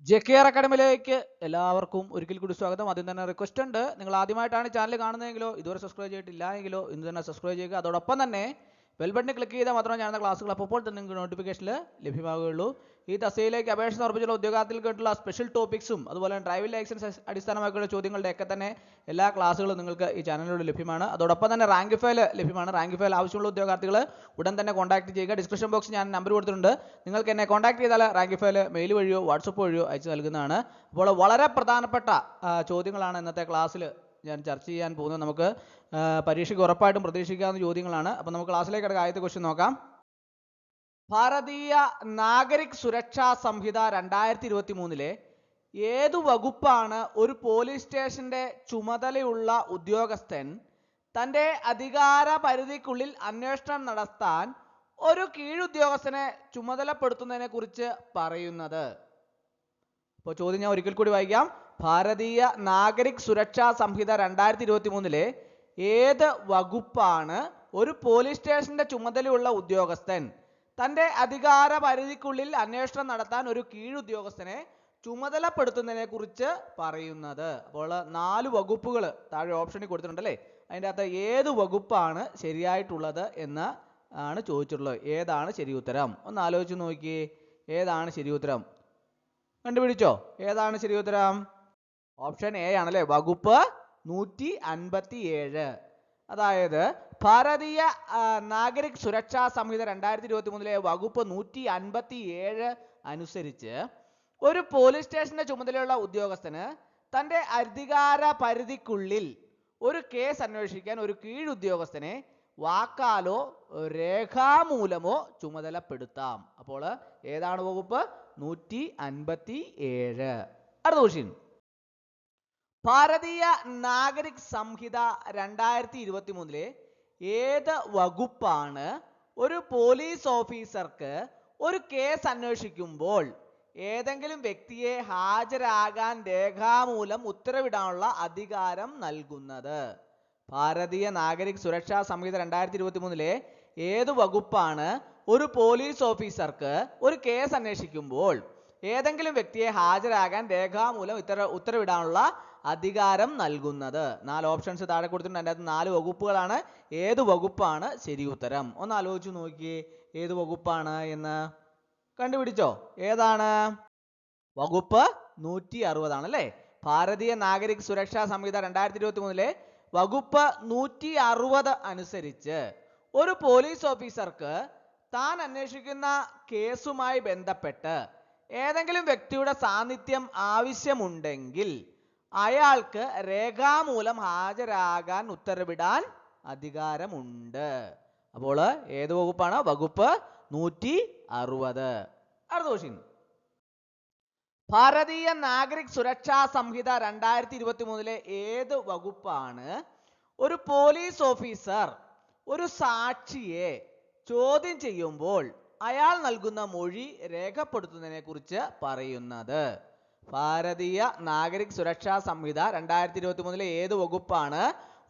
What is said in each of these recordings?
JKR അക്കാഡമിയിലേക്ക് എല്ലാവർക്കും ഒരിക്കൽ കൂടി സ്വാഗതം. ആദ്യം തന്നെ റിക്വസ്റ്റ് ഉണ്ട്, നിങ്ങൾ ആദ്യമായിട്ടാണ് ചാനൽ കാണുന്നതെങ്കിലോ ഇതുവരെ സബ്സ്ക്രൈബ് ചെയ്തിട്ടില്ല എങ്കിലോ ഇന്ന് തന്നെ സബ്സ്ക്രൈബ് ചെയ്യുക. അതോടൊപ്പം തന്നെ ബെൽ ബട്ടൺ ക്ലിക്ക് ചെയ്താൽ മാത്രമേ ഞാൻ ക്ലാസ്സുകൾ അപ്പോൾ തന്നെ നിങ്ങൾക്ക് നോട്ടിഫിക്കേഷനിൽ ലഭ്യമാവുകയുള്ളൂ. ഈ തസ്തികയിലേക്ക് അപേക്ഷ സമർപ്പിച്ചുള്ള ഉദ്യോഗാർത്ഥികൾക്കായിട്ടുള്ള സ്പെഷ്യൽ ടോപ്പിക്സും അതുപോലെ ഡ്രൈവിംഗ് ലൈസൻസ് അടിസ്ഥാനമാക്കിയുള്ള ചോദ്യങ്ങളുടെയൊക്കെ തന്നെ എല്ലാ ക്ലാസ്സുകളും നിങ്ങൾക്ക് ഈ ചാനലിലൂടെ ലഭ്യമാണ്. അതോടൊപ്പം തന്നെ റാങ്ക് ഫയൽ ലഭ്യമാണ്. റാങ്ക് ഫയൽ ആവശ്യമുള്ള ഉദ്യോഗാർത്ഥികൾ ഉടൻ തന്നെ കോൺടാക്ട് ചെയ്യുക. ഡിസ്ക്രിപ്ഷൻ ബോക്സ് ഞാൻ നമ്പർ കൊടുത്തിട്ടുണ്ട്. നിങ്ങൾക്ക് എന്നെ കോൺടാക്ട് ചെയ്താൽ റാങ്ക് ഫയൽ മെയിൽ വഴിയോ വാട്സപ്പ് വഴിയോ അയച്ചു നൽകുന്നതാണ്. അപ്പോൾ വളരെ പ്രധാനപ്പെട്ട ചോദ്യങ്ങളാണ് ഇന്നത്തെ ക്ലാസ്സിൽ ഞാൻ ചർച്ച ചെയ്യാൻ പോകുന്നത്. നമുക്ക് പരീക്ഷയ്ക്ക് ഉറപ്പായിട്ടും പ്രതീക്ഷിക്കാവുന്ന ചോദ്യങ്ങളാണ്. അപ്പോൾ നമുക്ക് ക്ലാസ്സിലേക്ക് കിടക്കുക. ആദ്യത്തെ ക്വസ്റ്റ്യൻ നോക്കാം. ഭാരതീയ നാഗരിക് സുരക്ഷാ സംഹിത 2023 ഏതു വകുപ്പാണ് ഒരു പോലീസ് സ്റ്റേഷന്റെ ചുമതലയുള്ള ഉദ്യോഗസ്ഥൻ തൻ്റെ അധികാര പരിധിക്കുള്ളിൽ അന്വേഷണം നടത്താൻ ഒരു കീഴുദ്യോഗസ്ഥനെ ചുമതലപ്പെടുത്തുന്നതിനെ കുറിച്ച് പറയുന്നത്? അപ്പോൾ ചോദ്യം ഞാൻ ഒരിക്കൽ കൂടി വായിക്കാം. ഭാരതീയ നാഗരിക് സുരക്ഷാ സംഹിത 2023 ഏത് വകുപ്പാണ് ഒരു പോലീസ് സ്റ്റേഷന്റെ ചുമതലയുള്ള ഉദ്യോഗസ്ഥൻ തൻ്റെ അധികാര പരിധിക്കുള്ളിൽ അന്വേഷണം നടത്താൻ ഒരു കീഴുദ്യോഗസ്ഥനെ ചുമതലപ്പെടുത്തുന്നതിനെ കുറിച്ച് പറയുന്നത്? അപ്പോൾ 4 വകുപ്പുകൾ താഴെ ഓപ്ഷനിൽ കൊടുത്തിട്ടുണ്ടല്ലേ. അതിൻ്റെ അകത്ത് ഏത് വകുപ്പാണ് ശരിയായിട്ടുള്ളത് എന്ന് ആണ് ചോദിച്ചിട്ടുള്ളത്. ഏതാണ് ശരി ഉത്തരം? ഒന്ന് ആലോചിച്ച് നോക്കിയേ. ഏതാണ് ശരി ഉത്തരം? കണ്ടുപിടിച്ചോ? ഏതാണ് ശരി ഉത്തരം? ഓപ്ഷൻ എ ആണല്ലേ, വകുപ്പ് 157. അതായത് ഭാരതീയ നാഗരിക് സുരക്ഷാ സംഹിത 2023 വകുപ്പ് 157 അനുസരിച്ച് ഒരു പോലീസ് സ്റ്റേഷന്റെ ചുമതലയുള്ള ഉദ്യോഗസ്ഥന് തൻ്റെ അധികാര പരിധിക്കുള്ളിൽ ഒരു കേസ് അന്വേഷിക്കാൻ ഒരു കീഴുദ്യോഗസ്ഥനെ വാക്കാലോ രേഖാമൂലമോ ചുമതലപ്പെടുത്താം. അപ്പോൾ ഏതാണ് വകുപ്പ്? 157. അടുത്ത ക്വസ്റ്റ്യൻ. ഭാരതീയ നാഗരിക് സംഹിത 2023 ഏത് വകുപ്പാണ് ഒരു പോലീസ് ഓഫീസർക്ക് ഒരു കേസ് അന്വേഷിക്കുമ്പോൾ ഏതെങ്കിലും വ്യക്തിയെ ഹാജരാകാൻ രേഖാമൂലം ഉത്തരവിടാനുള്ള അധികാരം നൽകുന്നത്? ഭാരതീയ നാഗരിക് സുരക്ഷാ സംഹിത 2023 ഏത് വകുപ്പാണ് ഒരു പോലീസ് ഓഫീസർക്ക് ഒരു കേസ് അന്വേഷിക്കുമ്പോൾ ഏതെങ്കിലും വ്യക്തിയെ ഹാജരാകാൻ രേഖാമൂലം ഉത്തരവിടാനുള്ള അധികാരം നൽകുന്നത്? 4 ഓപ്ഷൻസ് താഴെ കൊടുത്തിട്ടുണ്ട്. അതിൻ്റെ അകത്ത് 4 വകുപ്പുകളാണ്. ഏത് വകുപ്പാണ് ശരി ഉത്തരം? ഒന്ന് ആലോചിച്ച് നോക്കിയേ. ഏത് വകുപ്പാണ് എന്ന് കണ്ടുപിടിച്ചോ? ഏതാണ്? വകുപ്പ് 160 ആണല്ലേ. ഭാരതീയ നാഗരിക് സുരക്ഷാ സംഹിത 2023 വകുപ്പ് 160 അനുസരിച്ച് ഒരു പോലീസ് ഓഫീസർക്ക് താൻ അന്വേഷിക്കുന്ന കേസുമായി ബന്ധപ്പെട്ട് ഏതെങ്കിലും വ്യക്തിയുടെ സാന്നിധ്യം ആവശ്യമുണ്ടെങ്കിൽ അയാൾക്ക് രേഖാമൂലം ഹാജരാകാൻ ഉത്തരവിടാൻ അധികാരമുണ്ട്. അപ്പോൾ ഏത് വകുപ്പാണ്? വകുപ്പ് 160. അടുത്ത ക്വസ്റ്റ്യൻ. ഭാരതീയ നാഗരിക് സുരക്ഷാ സംഹിത 2023 ഏത് വകുപ്പാണ് ഒരു പോലീസ് ഓഫീസർ ഒരു സാക്ഷിയെ ചോദ്യം ചെയ്യുമ്പോൾ അയാൾ നൽകുന്ന മൊഴി രേഖപ്പെടുത്തുന്നതിനെ കുറിച്ച് പറയുന്നത്? ഭാരതീയ നാഗരിക് സുരക്ഷാ സംഹിത 2023 ഏത് വകുപ്പാണ്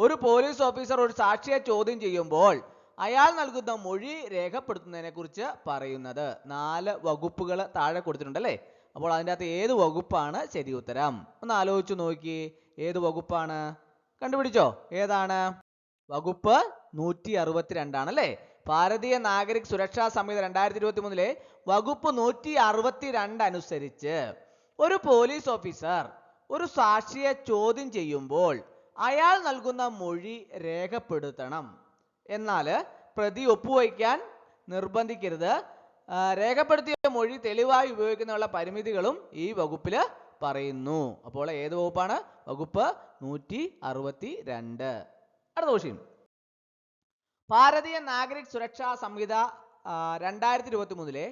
ഒരു പോലീസ് ഓഫീസർ ഒരു സാക്ഷിയെ ചോദ്യം ചെയ്യുമ്പോൾ അയാൾ നൽകുന്ന മൊഴി രേഖപ്പെടുത്തുന്നതിനെ കുറിച്ച് പറയുന്നത്? 4 വകുപ്പുകൾ താഴെ കൊടുത്തിട്ടുണ്ടല്ലേ. അപ്പോൾ അതിൻ്റെ അകത്ത് ഏത് വകുപ്പാണ് ശരി ഉത്തരം? ഒന്ന് ആലോചിച്ച് നോക്കി. ഏത് വകുപ്പാണ്? കണ്ടുപിടിച്ചോ? ഏതാണ്? വകുപ്പ് 162 ആണല്ലേ. ഭാരതീയ നാഗരിക് സുരക്ഷാ സംഹിത 2023 വകുപ്പ് 162 അനുസരിച്ച് ഒരു പോലീസ് ഓഫീസർ ഒരു സാക്ഷിയെ ചോദ്യം ചെയ്യുമ്പോൾ അയാൾ നൽകുന്ന മൊഴി രേഖപ്പെടുത്തണം. എന്നാൽ പ്രതി ഒപ്പുവയ്ക്കാൻ നിർബന്ധിക്കരുത്. രേഖപ്പെടുത്തിയ മൊഴി തെളിവായി ഉപയോഗിക്കുന്നതിനുള്ള പരിമിതികളും ഈ വകുപ്പിൽ പറയുന്നു. അപ്പോൾ ഏത് വകുപ്പാണ്? വകുപ്പ് 162. അടുത്ത ക്വസ്റ്റ്യൻ. ഭാരതീയ നാഗരിക് സുരക്ഷാ സംഹിത 2023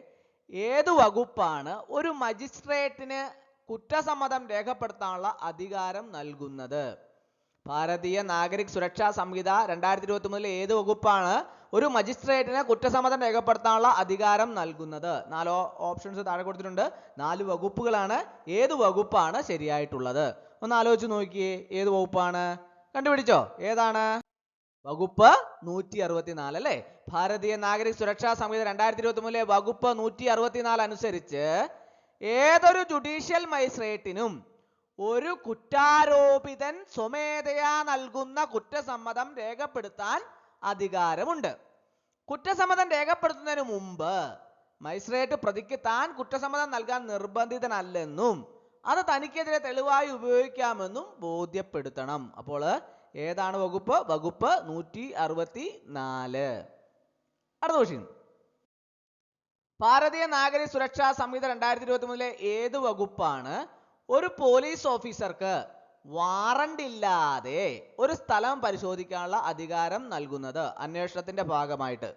ഏത് വകുപ്പാണ് ഒരു മജിസ്ട്രേറ്റിന് കുറ്റസമ്മതം രേഖപ്പെടുത്താനുള്ള അധികാരം നൽകുന്നത്? ഭാരതീയ നാഗരിക് സുരക്ഷാ സംഹിത 2023 ഏത് വകുപ്പാണ് ഒരു മജിസ്ട്രേറ്റിന് കുറ്റസമ്മതം രേഖപ്പെടുത്താനുള്ള അധികാരം നൽകുന്നത്? 4 ഓപ്ഷൻസ് താഴെ കൊടുത്തിട്ടുണ്ട്. 4 വകുപ്പുകളാണ്. ഏത് വകുപ്പാണ് ശരിയായിട്ടുള്ളത്? ഒന്ന് ആലോചിച്ച് നോക്കിയേ. ഏത് വകുപ്പാണ്? കണ്ടുപിടിച്ചോ? ഏതാണ്? വകുപ്പ് 164 അല്ലേ. ഭാരതീയ നാഗരിക് സുരക്ഷാ സംഹിത 2023 വകുപ്പ് 164 അനുസരിച്ച് ഏതൊരു ജുഡീഷ്യൽ മജിസ്ട്രേറ്റിനും ഒരു കുറ്റാരോപിതൻ സ്വമേധയാ നൽകുന്ന കുറ്റസമ്മതം രേഖപ്പെടുത്താൻ അധികാരമുണ്ട്. കുറ്റസമ്മതം രേഖപ്പെടുത്തുന്നതിന് മുമ്പ് മജിസ്ട്രേറ്റ് പ്രതിക്ക് താൻ കുറ്റസമ്മതം നൽകാൻ നിർബന്ധിതനല്ലെന്നും അത് തനിക്കെതിരെ തെളിവായി ഉപയോഗിക്കാമെന്നും ബോധ്യപ്പെടുത്തണം. അപ്പോൾ ഏതാണ് വകുപ്പ്? വകുപ്പ് 164. അടുത്ത ക്വസ്റ്റ്യൻ. ഭാരതീയ നാഗരിക സുരക്ഷാ സംഹിത 2023 ഏത് വകുപ്പാണ് ഒരു പോലീസ് ഓഫീസർക്ക് വാറണ്ട് ഇല്ലാതെ ഒരു സ്ഥലം പരിശോധിക്കാനുള്ള അധികാരം നൽകുന്നത്? അന്വേഷണത്തിന്റെ ഭാഗമായിട്ട്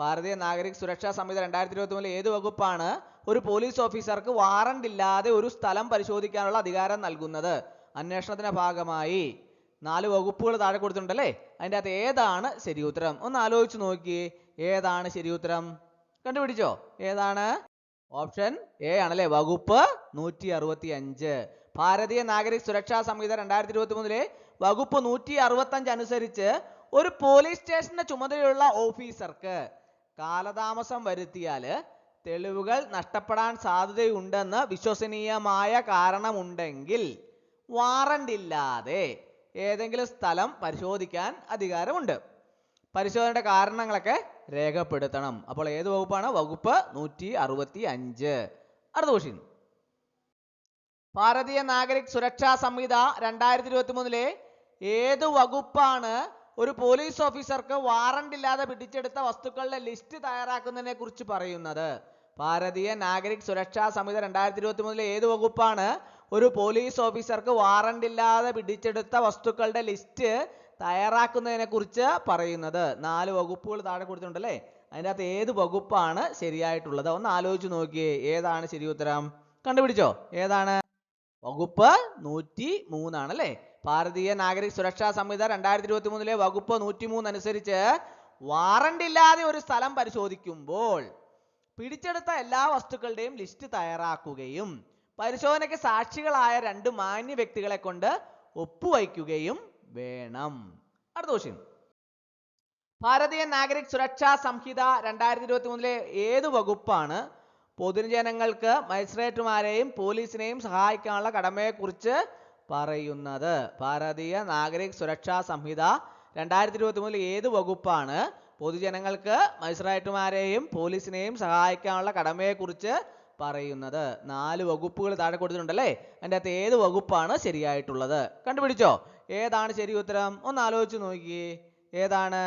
ഭാരതീയ നാഗരിക സുരക്ഷാ സംഹിത 2023 ഏത് വകുപ്പാണ് ഒരു പോലീസ് ഓഫീസർക്ക് വാറണ്ട് ഇല്ലാതെ ഒരു സ്ഥലം പരിശോധിക്കാനുള്ള അധികാരം നൽകുന്നത്? അന്വേഷണത്തിന്റെ ഭാഗമായി 4 വകുപ്പുകൾ താഴെ കൊടുത്തിട്ടുണ്ടല്ലേ, അതിൻ്റെ അകത്ത് ഏതാണ് ശരി ഉത്തരം? ഒന്ന് ആലോചിച്ച് നോക്കിയേ, ഏതാണ് ശരി ഉത്തരം? കണ്ടുപിടിച്ചോ? ഏതാണ്? ഓപ്ഷൻ എ ആണല്ലേ, വകുപ്പ് 165. ഭാരതീയ നാഗരിക സുരക്ഷാ സംഹിത 2023 വകുപ്പ് 165 അനുസരിച്ച് ഒരു പോലീസ് സ്റ്റേഷന്റെ ചുമതലയുള്ള ഓഫീസർക്ക് കാലതാമസം വരുത്തിയാൽ തെളിവുകൾ നഷ്ടപ്പെടാൻ സാധ്യതയുണ്ടെന്ന് വിശ്വസനീയമായ കാരണമുണ്ടെങ്കിൽ വാറണ്ട് ഇല്ലാതെ ഏതെങ്കിലും സ്ഥലം പരിശോധിക്കാൻ അധികാരമുണ്ട്. പരിശോധനയുടെ കാരണങ്ങളൊക്കെ രേഖപ്പെടുത്തണം. അപ്പോൾ ഏത് വകുപ്പാണ്? വകുപ്പ് 165. അടുത്ത ക്വസ്റ്റ്യൻ. ഭാരതീയ നാഗരിക സുരക്ഷാ സംഹിത 2023 ഏത് വകുപ്പാണ് ഒരു പോലീസ് ഓഫീസർക്ക് വാറണ്ട് ഇല്ലാതെ പിടിച്ചെടുത്ത വസ്തുക്കളുടെ ലിസ്റ്റ് തയ്യാറാക്കുന്നതിനെ കുറിച്ച് പറയുന്നത്? ഭാരതീയ നാഗരിക സുരക്ഷാ സംഹിത 2023 ഏത് വകുപ്പാണ് ഒരു പോലീസ് ഓഫീസർക്ക് വാറണ്ട് ഇല്ലാതെ പിടിച്ചെടുത്ത വസ്തുക്കളുടെ ലിസ്റ്റ് തയ്യാറാക്കുന്നതിനെ കുറിച്ച് പറയുന്നത്? 4 വകുപ്പുകൾ താഴെ കൊടുത്തിട്ടുണ്ടല്ലേ, അതിൻ്റെ അകത്ത് ഏത് വകുപ്പാണ് ശരിയായിട്ടുള്ളത്? ഒന്ന് ആലോചിച്ച് നോക്കിയേ, ഏതാണ് ശരി ഉത്തരം? കണ്ടുപിടിച്ചോ? ഏതാണ്? വകുപ്പ് 103 ആണല്ലേ. ഭാരതീയ നാഗരിക സുരക്ഷാ സംഹിത 2023 വകുപ്പ് 103 അനുസരിച്ച് വാറണ്ട് ഇല്ലാതെ ഒരു സ്ഥലം പരിശോധിക്കുമ്പോൾ പിടിച്ചെടുത്ത എല്ലാ വസ്തുക്കളുടെയും ലിസ്റ്റ് തയ്യാറാക്കുകയും പരിശോധനയ്ക്ക് സാക്ഷികളായ 2 മാന്യ വ്യക്തികളെ കൊണ്ട് ഒപ്പുവയ്ക്കുകയും വേണം. അടുത്ത ക്വസ്റ്റ്യൻ. ഭാരതീയ നാഗരിക സുരക്ഷാ സംഹിത 2023 ഏത് വകുപ്പാണ് പൊതുജനങ്ങൾക്ക് മജിസ്ട്രേറ്റുമാരെയും പോലീസിനെയും സഹായിക്കാനുള്ള കടമയെക്കുറിച്ച് പറയുന്നത്? ഭാരതീയ നാഗരിക സുരക്ഷാ സംഹിത 2023 ഏത് വകുപ്പാണ് പൊതുജനങ്ങൾക്ക് മജിസ്ട്രേറ്റുമാരെയും പോലീസിനെയും സഹായിക്കാനുള്ള കടമയെക്കുറിച്ച് പറയുന്നത്? 4 വകുപ്പുകൾ താഴെ കൊടുത്തിട്ടുണ്ടല്ലേ, അതിൻ്റെ അകത്ത് ഏത് വകുപ്പാണ് ശരിയായിട്ടുള്ളത്? കണ്ടുപിടിച്ചോ? ഏതാണ് ശരി ഉത്തരം? ഒന്ന് ആലോചിച്ച് നോക്കിയേ, ഏതാണ്?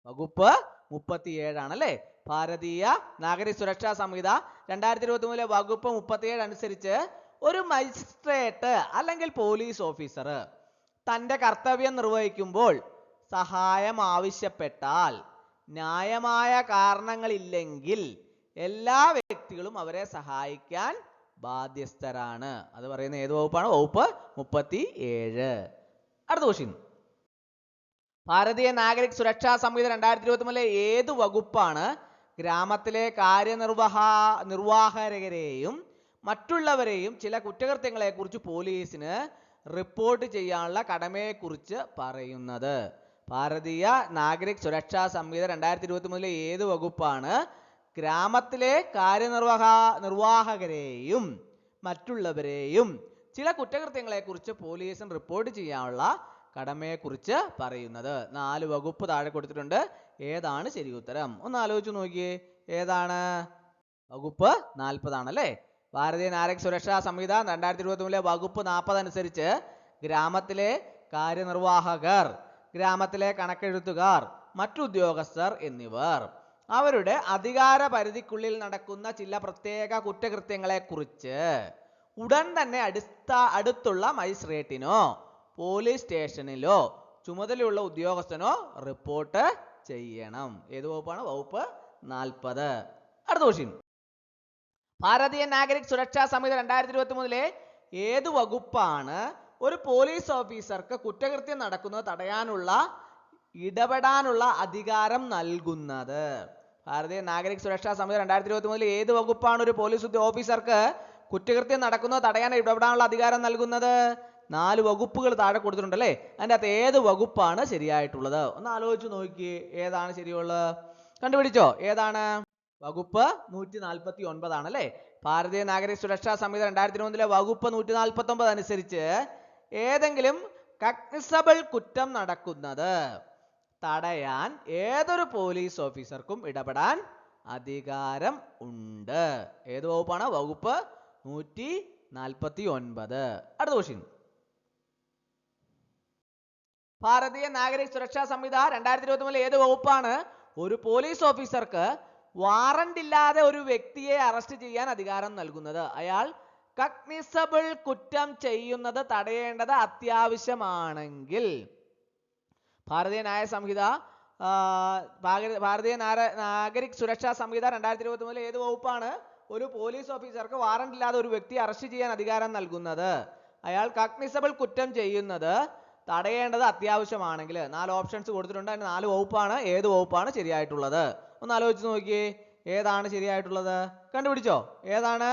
വകുപ്പ് 37 ആണല്ലേ. ഭാരതീയ നാഗരിക സുരക്ഷാ സംഹിത 2023 വകുപ്പ് 37 അനുസരിച്ച് ഒരു മജിസ്ട്രേറ്റ് അല്ലെങ്കിൽ പോലീസ് ഓഫീസർ തൻ്റെ കർത്തവ്യം നിർവഹിക്കുമ്പോൾ സഹായം ആവശ്യപ്പെട്ടാൽ ന്യായമായ കാരണങ്ങളില്ലെങ്കിൽ എല്ലാ വ്യക്തികളും അവരെ സഹായിക്കാൻ ബാധ്യസ്ഥരാണ്. അത് പറയുന്ന ഏത് വകുപ്പാണ്? വകുപ്പ് 37. അടുത്ത ക്വസ്റ്റ്യൻ. ഭാരതീയ നാഗരിക സുരക്ഷാ സംഹിത 2023 ഏത് വകുപ്പാണ് ഗ്രാമത്തിലെ നിർവാഹകരെയും മറ്റുള്ളവരെയും ചില കുറ്റകൃത്യങ്ങളെ കുറിച്ച് പോലീസിന് റിപ്പോർട്ട് ചെയ്യാനുള്ള കടമയെക്കുറിച്ച് പറയുന്നത്? ഭാരതീയ നാഗരിക സുരക്ഷാ സംഹിത 2023 ഏത് വകുപ്പാണ് ഗ്രാമത്തിലെ നിർവാഹകരെയും മറ്റുള്ളവരെയും ചില കുറ്റകൃത്യങ്ങളെ കുറിച്ച് പോലീസിന് റിപ്പോർട്ട് ചെയ്യാനുള്ള കടമയെക്കുറിച്ച് പറയുന്നത്? 4 വകുപ്പ് താഴെ കൊടുത്തിട്ടുണ്ട്, ഏതാണ് ശരി ഉത്തരം? ഒന്ന് ആലോചിച്ച് നോക്കിയേ, ഏതാണ്? വകുപ്പ് 40 ആണല്ലേ. ഭാരതീയ നാഗരിക സുരക്ഷാ സംഹിത 2023 വകുപ്പ് 40 അനുസരിച്ച് ഗ്രാമത്തിലെ കാര്യനിർവാഹകർ, ഗ്രാമത്തിലെ കണക്കെഴുത്തുകാർ, മറ്റുദ്യോഗസ്ഥർ എന്നിവർ അവരുടെ അധികാര പരിധിക്കുള്ളിൽ നടക്കുന്ന ചില പ്രത്യേക കുറ്റകൃത്യങ്ങളെ കുറിച്ച് ഉടൻ തന്നെ അടുത്തുള്ള മജിസ്ട്രേറ്റിനോ പോലീസ് സ്റ്റേഷനിലോ ചുമതലയുള്ള ഉദ്യോഗസ്ഥനോ റിപ്പോർട്ട് ചെയ്യണം. ഏത് വകുപ്പാണ്? വകുപ്പ് 40. അടുത്ത ക്വസ്റ്റ്യൻ. ഭാരതീയ നാഗരിക സുരക്ഷാ സംഹിത 2023 ഏത് വകുപ്പാണ് ഒരു പോലീസ് ഓഫീസർക്ക് കുറ്റകൃത്യം നടക്കുന്നത് തടയാനുള്ള ഇടപെടാനുള്ള അധികാരം നൽകുന്നത്? ഭാരതീയ നാഗരിക സുരക്ഷാ സംഹിത 2023 ഏത് വകുപ്പാണ് ഒരു പോലീസ് ഓഫീസർക്ക് കുറ്റകൃത്യം നടക്കുന്നത് തടയാൻ ഇടപെടാനുള്ള അധികാരം നൽകുന്നത്? 4 വകുപ്പുകൾ താഴെ കൊടുത്തിട്ടുണ്ടല്ലേ, അതിൻ്റെ അകത്ത് ഏത് വകുപ്പാണ് ശരിയായിട്ടുള്ളത്? ഒന്ന് ആലോചിച്ച് നോക്കിയേ, ഏതാണ് ശരിയുള്ളത്? കണ്ടുപിടിച്ചോ? ഏതാണ്? വകുപ്പ് 149 ആണ് അല്ലേ. ഭാരതീയ നാഗരിക സുരക്ഷാ സംഹിത 2003 വകുപ്പ് 149 അനുസരിച്ച് ഏതെങ്കിലും കഗ്നിസബിൾ കുറ്റം നടക്കുന്നത് തടയാൻ ഏതൊരു പോലീസ് ഓഫീസർക്കും ഇടപെടാൻ അധികാരം ഉണ്ട്. ഏത് വകുപ്പാണ്? വകുപ്പ് 149. അടുത്ത ക്വസ്റ്റ്യൻ. ഭാരതീയ നാഗരിക സുരക്ഷാ സംഹിത 2023 ഏത് വകുപ്പാണ് ഒരു പോലീസ് ഓഫീസർക്ക് വാറണ്ട് ഇല്ലാതെ ഒരു വ്യക്തിയെ അറസ്റ്റ് ചെയ്യാൻ അധികാരം നൽകുന്നത്? അയാൾ കഗ്നിസബിൾ കുറ്റം ചെയ്യുന്നത് തടയേണ്ടത് അത്യാവശ്യമാണെങ്കിൽ ഭാരതീയ ന്യായ സംഹിത ഭാരതീയ നാഗരിക് സുരക്ഷാ സംഹിത 2023 ഏത് വകുപ്പാണ് ഒരു പോലീസ് ഓഫീസർക്ക് വാറണ്ട് ഇല്ലാതെ ഒരു വ്യക്തിയെ അറസ്റ്റ് ചെയ്യാൻ അധികാരം നൽകുന്നത്? അയാൾ കഗ്നിസബിൾ കുറ്റം ചെയ്യുന്നത് തടയേണ്ടത് അത്യാവശ്യമാണെങ്കിൽ. 4 ഓപ്ഷൻസ് കൊടുത്തിട്ടുണ്ട്. അതിന് 4 വകുപ്പാണ്. ഏത് വകുപ്പാണ് ശരിയായിട്ടുള്ളത്? ഒന്ന് ആലോചിച്ച് നോക്കിയേ, ഏതാണ് ശരിയായിട്ടുള്ളത്? കണ്ടുപിടിച്ചോ? ഏതാണ്?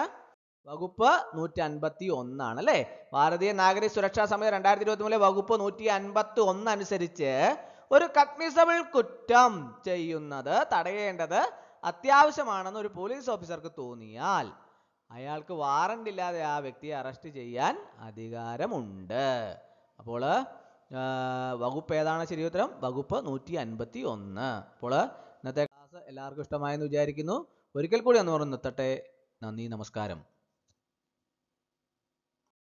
വകുപ്പ് 151 ആണ് അല്ലേ. ഭാരതീയ നാഗരിക സുരക്ഷാ സംഹിത 2023 വകുപ്പ് 151 അനുസരിച്ച് ഒരു കഗ്നിസബിൾ കുറ്റം ചെയ്യുന്നത് തടയേണ്ടത് അത്യാവശ്യമാണെന്ന് ഒരു പോലീസ് ഓഫീസർക്ക് തോന്നിയാൽ അയാൾക്ക് വാറണ്ട് ഇല്ലാതെ ആ വ്യക്തിയെ അറസ്റ്റ് ചെയ്യാൻ അധികാരമുണ്ട്. അപ്പോൾ വകുപ്പ് ഏതാണ് ശരി ഉത്തരം? വകുപ്പ് 151. അപ്പോൾ ഇന്നത്തെ ക്ലാസ് എല്ലാവർക്കും ഇഷ്ടമായെന്ന് വിചാരിക്കുന്നു. ഒരിക്കൽ കൂടി ഒന്ന് നിർത്തട്ടെ. നന്ദി, നമസ്കാരം.